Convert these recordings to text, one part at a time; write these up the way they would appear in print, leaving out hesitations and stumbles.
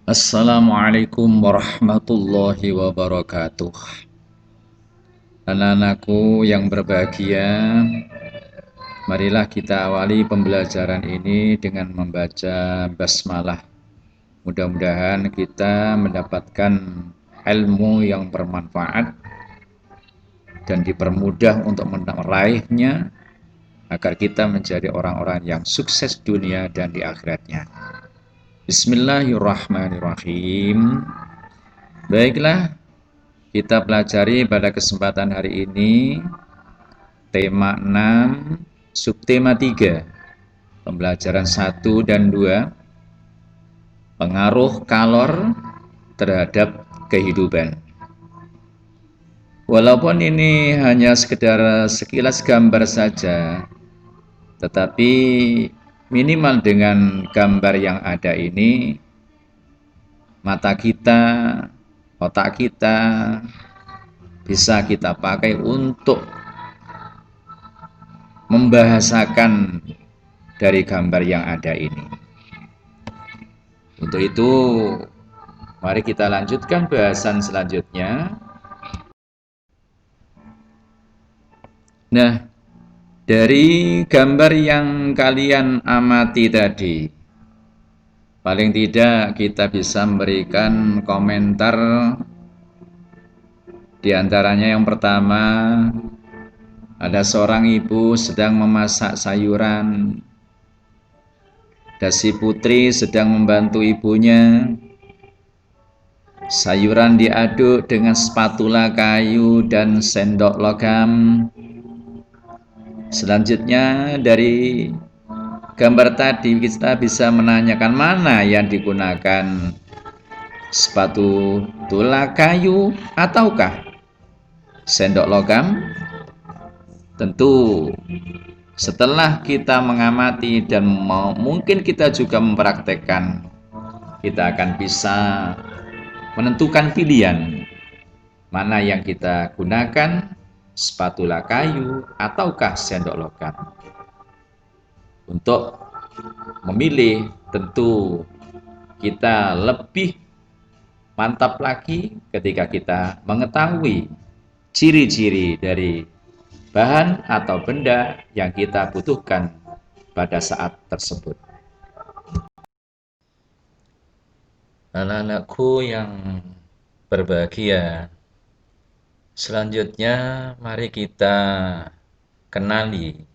Assalamualaikum warahmatullahi wabarakatuh. Anak-anakku yang berbahagia, marilah kita awali pembelajaran ini dengan membaca basmalah. Mudah-mudahan kita mendapatkan ilmu yang bermanfaat dan dipermudah untuk meraihnya agar kita menjadi orang-orang yang sukses dunia dan di akhiratnya. Bismillahirrahmanirrahim. Baiklah, kita pelajari pada kesempatan hari ini tema 6, subtema 3, pembelajaran 1 dan 2, pengaruh kalor terhadap kehidupan. Walaupun ini hanya sekedar sekilas gambar saja, tetapi minimal dengan gambar yang ada ini, mata kita, otak kita bisa kita pakai untuk membahasakan dari gambar yang ada ini. Untuk itu, mari kita lanjutkan bahasan selanjutnya. Nah, dari gambar yang kalian amati tadi, paling tidak kita bisa memberikan komentar. Di antaranya yang pertama, ada seorang ibu sedang memasak sayuran. Dan si putri sedang membantu ibunya. Sayuran diaduk dengan spatula kayu dan sendok logam. Selanjutnya dari gambar tadi kita bisa menanyakan mana yang digunakan, spatula kayu ataukah sendok logam. Tentu setelah kita mengamati dan mungkin kita juga mempraktekkan, kita akan bisa menentukan pilihan mana yang kita gunakan, spatula kayu ataukah sendok logam. Untuk memilih tentu kita lebih mantap lagi ketika kita mengetahui ciri-ciri dari bahan atau benda yang kita butuhkan pada saat tersebut. Anak-anakku yang berbahagia, selanjutnya mari kita kenali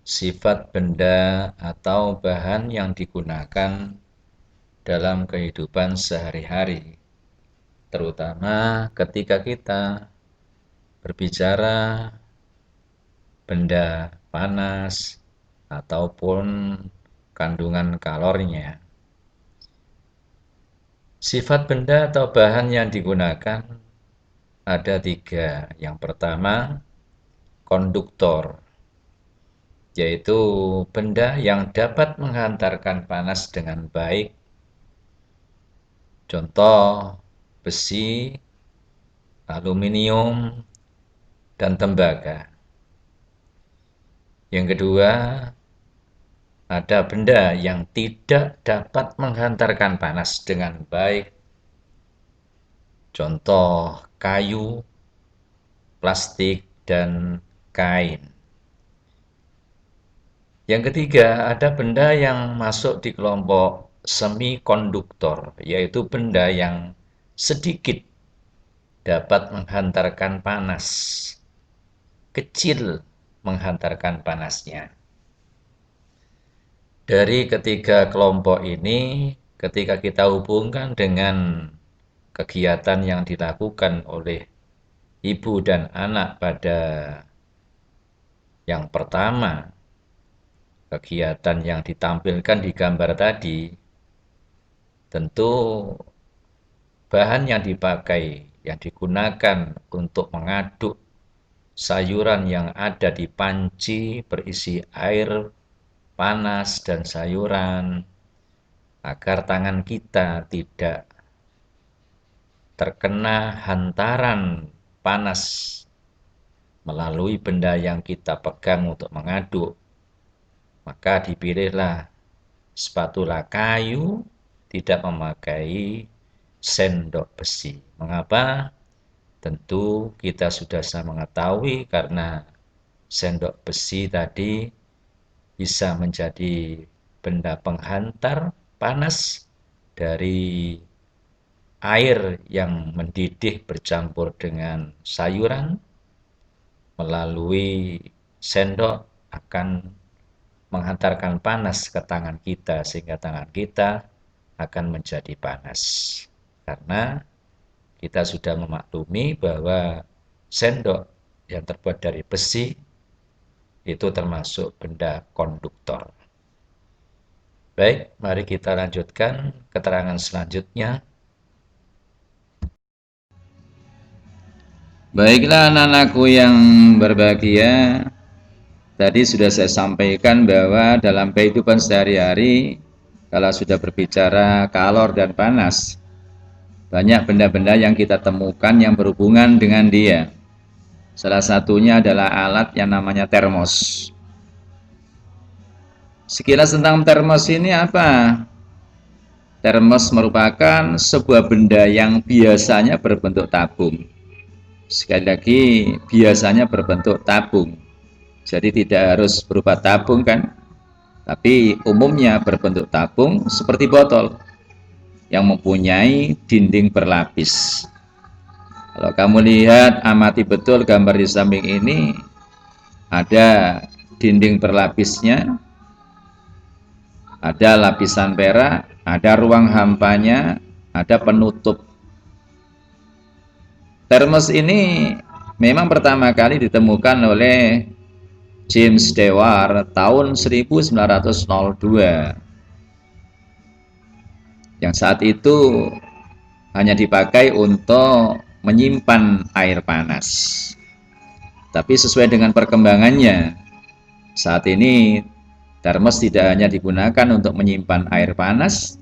sifat benda atau bahan yang digunakan dalam kehidupan sehari-hari, terutama ketika kita berbicara benda panas ataupun kandungan kalornya. Sifat benda atau bahan yang digunakan ada 3. Yang pertama, konduktor, yaitu benda yang dapat menghantarkan panas dengan baik. Contoh, besi, aluminium, dan tembaga. Yang kedua, ada benda yang tidak dapat menghantarkan panas dengan baik. Contoh, kayu, plastik, dan kain. Yang ketiga, ada benda yang masuk di kelompok semikonduktor, yaitu benda yang sedikit dapat menghantarkan panas, kecil menghantarkan panasnya. Dari ketiga kelompok ini, ketika kita hubungkan dengan kegiatan yang dilakukan oleh ibu dan anak pada yang pertama, kegiatan yang ditampilkan di gambar tadi, tentu bahan yang dipakai, yang digunakan untuk mengaduk sayuran yang ada di panci berisi air panas dan sayuran, agar tangan kita tidak terkena hantaran panas melalui benda yang kita pegang untuk mengaduk, maka dipilihlah spatula kayu, tidak memakai sendok besi. Mengapa? Tentu kita sudah bisa mengetahui karena sendok besi tadi bisa menjadi benda penghantar panas dari air yang mendidih bercampur dengan sayuran melalui sendok akan menghantarkan panas ke tangan kita sehingga tangan kita akan menjadi panas. Karena kita sudah memaklumi bahwa sendok yang terbuat dari besi itu termasuk benda konduktor. Baik, mari kita lanjutkan keterangan selanjutnya. Baiklah anak-anakku yang berbahagia, tadi sudah saya sampaikan bahwa dalam kehidupan sehari-hari, kalau sudah berbicara kalor dan panas, banyak benda-benda yang kita temukan yang berhubungan dengan dia. Salah satunya adalah alat yang namanya termos. Sekilas tentang termos ini apa? Termos merupakan sebuah benda yang biasanya berbentuk tabung. Sekali lagi, biasanya berbentuk tabung. Jadi tidak harus berupa tabung kan? Tapi umumnya berbentuk tabung seperti botol yang mempunyai dinding berlapis. Kalau kamu lihat, amati betul gambar di samping ini, ada dinding berlapisnya, ada lapisan perak, ada ruang hampanya, ada penutup. Termos ini memang pertama kali ditemukan oleh James Dewar tahun 1902, yang saat itu hanya dipakai untuk menyimpan air panas. Tapi sesuai dengan perkembangannya, saat ini termos tidak hanya digunakan untuk menyimpan air panas,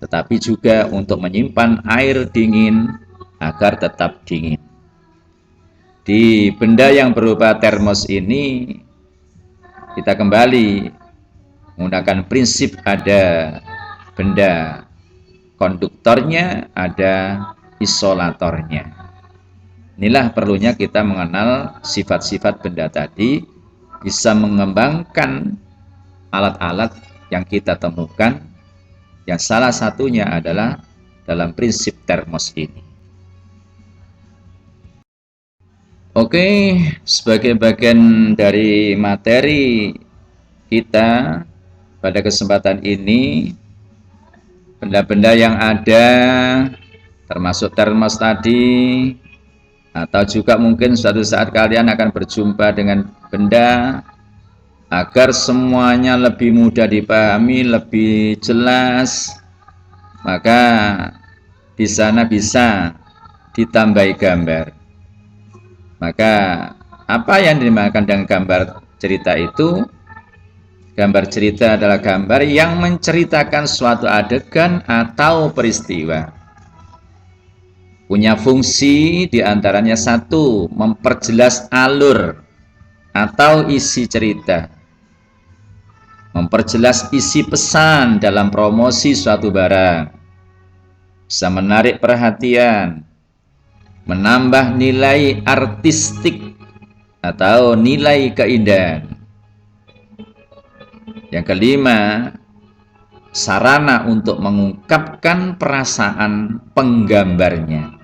tetapi juga untuk menyimpan air dingin agar tetap dingin. Di benda yang berupa termos ini, kita kembali menggunakan prinsip ada benda konduktornya, ada isolatornya. Inilah perlunya kita mengenal sifat-sifat benda tadi, bisa mengembangkan alat-alat yang kita temukan, yang salah satunya adalah dalam prinsip termos ini. Oke, sebagai bagian dari materi kita pada kesempatan ini, benda-benda yang ada termasuk termos tadi, atau juga mungkin suatu saat kalian akan berjumpa dengan benda, agar semuanya lebih mudah dipahami, lebih jelas, maka di sana bisa ditambahi gambar. Maka apa yang dimaksud dengan gambar cerita itu? Gambar cerita adalah gambar yang menceritakan suatu adegan atau peristiwa. Punya fungsi diantaranya satu, memperjelas alur atau isi cerita, memperjelas isi pesan dalam promosi suatu barang, bisa menarik perhatian, menambah nilai artistik atau nilai keindahan. Yang kelima, sarana untuk mengungkapkan perasaan penggambarnya.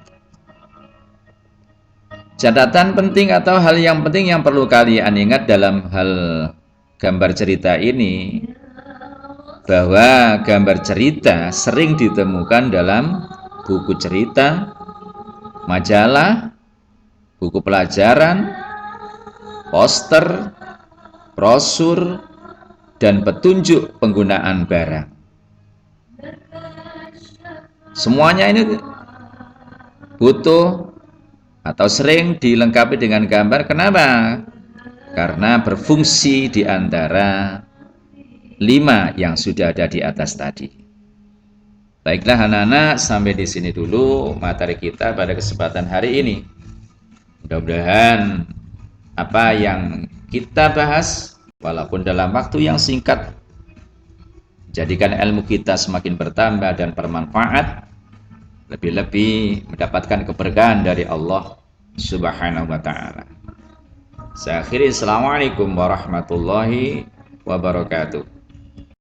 Catatan penting atau hal yang penting yang perlu kalian ingat dalam hal gambar cerita ini, bahwa gambar cerita sering ditemukan dalam buku cerita, majalah, buku pelajaran, poster, brosur, dan petunjuk penggunaan barang. Semuanya ini butuh atau sering dilengkapi dengan gambar. Kenapa? Karena berfungsi di antara 5 yang sudah ada di atas tadi. Baiklah anak-anak, sampai di sini dulu materi kita pada kesempatan hari ini. Mudah-mudahan apa yang kita bahas, walaupun dalam waktu yang singkat, jadikan ilmu kita semakin bertambah dan bermanfaat, lebih-lebih mendapatkan keberkahan dari Allah Subhanahu wa taala. Saya akhiri, assalamualaikum warahmatullahi wabarakatuh.